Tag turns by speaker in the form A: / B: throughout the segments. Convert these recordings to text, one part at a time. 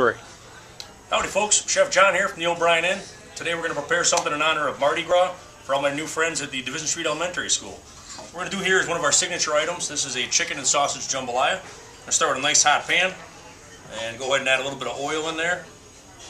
A: 3.
B: Howdy folks, Chef John here from the Olde Bryan Inn. Today we're going to prepare something in honor of Mardi Gras for all my new friends at the Division Street Elementary School. What we're going to do here is one of our signature items. This is a chicken and sausage jambalaya. I'm going to start with a nice hot pan and go ahead and add a little bit of oil in there.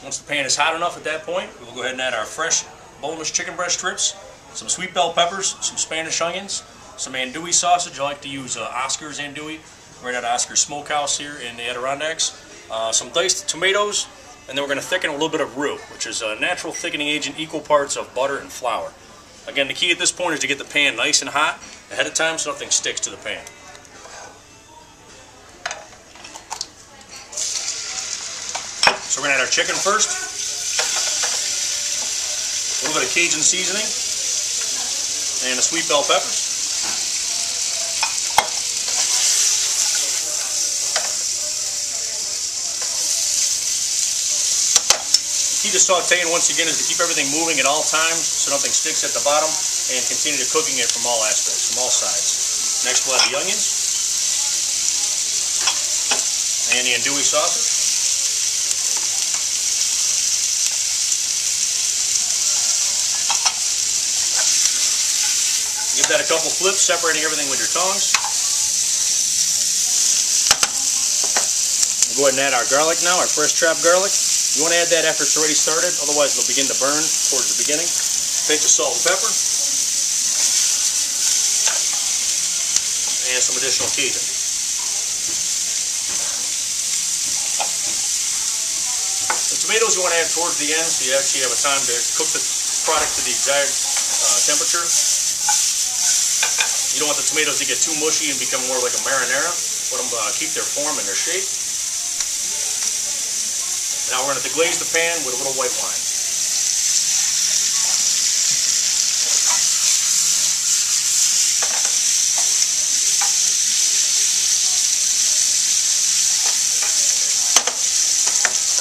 B: Once the pan is hot enough at that point, we'll go ahead and add our fresh boneless chicken breast strips, some sweet bell peppers, some Spanish onions, some andouille sausage. I like to use Oscar's andouille, right out of Oscar's Smokehouse here in the Adirondacks. Some diced tomatoes, and then we're going to thicken a little bit of roux, which is a natural thickening agent, equal parts of butter and flour. Again, the key at this point is to get the pan nice and hot ahead of time so nothing sticks to the pan. So we're going to add our chicken first, a little bit of Cajun seasoning, and the sweet bell peppers. The key to sauteing, once again, is to keep everything moving at all times so nothing sticks at the bottom, and continue to cooking it from all aspects, from all sides. Next we'll add the onions and the andouille sausage. Give that a couple flips, separating everything with your tongs. We'll go ahead and add our garlic now, our fresh chopped garlic. You want to add that after it's already started, otherwise it'll begin to burn towards the beginning. Pinch of salt and pepper. And some additional Cajun. The tomatoes you want to add towards the end so you actually have a time to cook the product to the desired temperature. You don't want the tomatoes to get too mushy and become more like a marinara. Let them keep their form and their shape. Now we're going to deglaze the pan with a little white wine.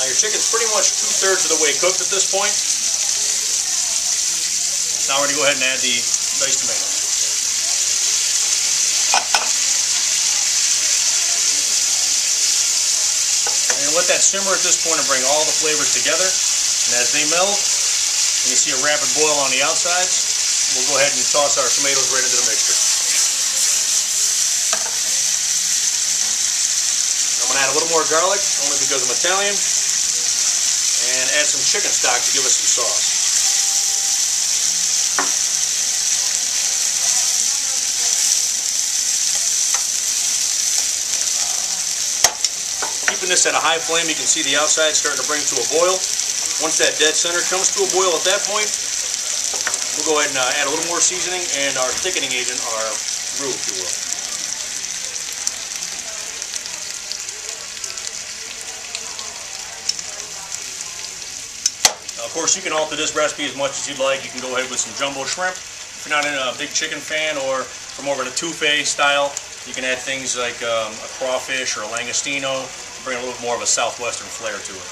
B: Now your chicken's pretty much 2/3 of the way cooked at this point. Now we're going to go ahead and add the diced tomatoes. And let that simmer at this point and bring all the flavors together. And as they meld, and you see a rapid boil on the outsides, we'll go ahead and toss our tomatoes right into the mixture. I'm going to add a little more garlic, only because I'm Italian, and add some chicken stock to give us some sauce. Keeping this at a high flame, you can see the outside starting to bring to a boil. Once that dead center comes to a boil at that point, we'll go ahead and add a little more seasoning and our thickening agent, our roux, if you will. Now, of course, you can alter this recipe as much as you'd like. You can go ahead with some jumbo shrimp. If you're not a big chicken fan, or for more of an etouffee style, you can add things like a crawfish or a langostino. Bring a little bit more of a southwestern flair to it.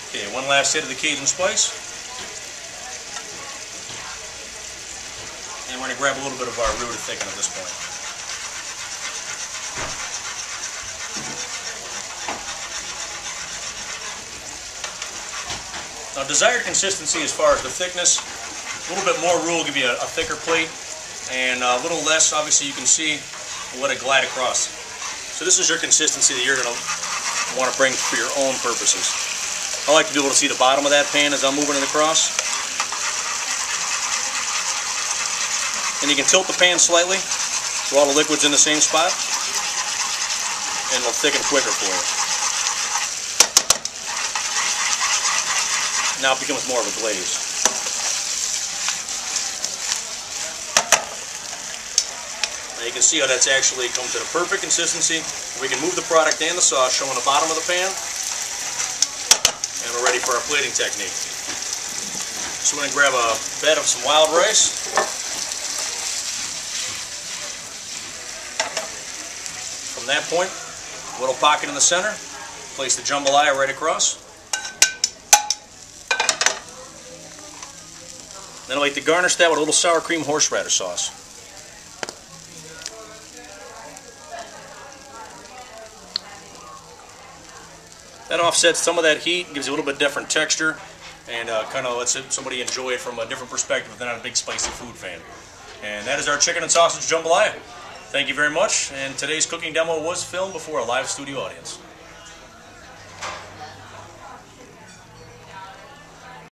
B: Okay, one last hit of the Cajun spice. And we're going to grab a little bit of our roux to thicken at this point. Now, desired consistency as far as the thickness. A little bit more roux will give you a thicker plate, and a little less, obviously you can see, we'll let it glide across. So this is your consistency that you're going to want to bring for your own purposes. I like to be able to see the bottom of that pan as I'm moving it across. And you can tilt the pan slightly so all the liquid's in the same spot, and it'll thicken quicker for you. Now it becomes more of a glaze. Now you can see how that's actually come to the perfect consistency. We can move the product and the sauce, showing the bottom of the pan. And we're ready for our plating technique. So we're going to grab a bed of some wild rice. From that point, a little pocket in the center. Place the jambalaya right across. Then I like to garnish that with a little sour cream horseradish sauce. That offsets some of that heat, gives you a little bit different texture, and kind of lets somebody enjoy it from a different perspective if they're not a big spicy food fan. And that is our chicken and sausage jambalaya. Thank you very much, and today's cooking demo was filmed before a live studio audience.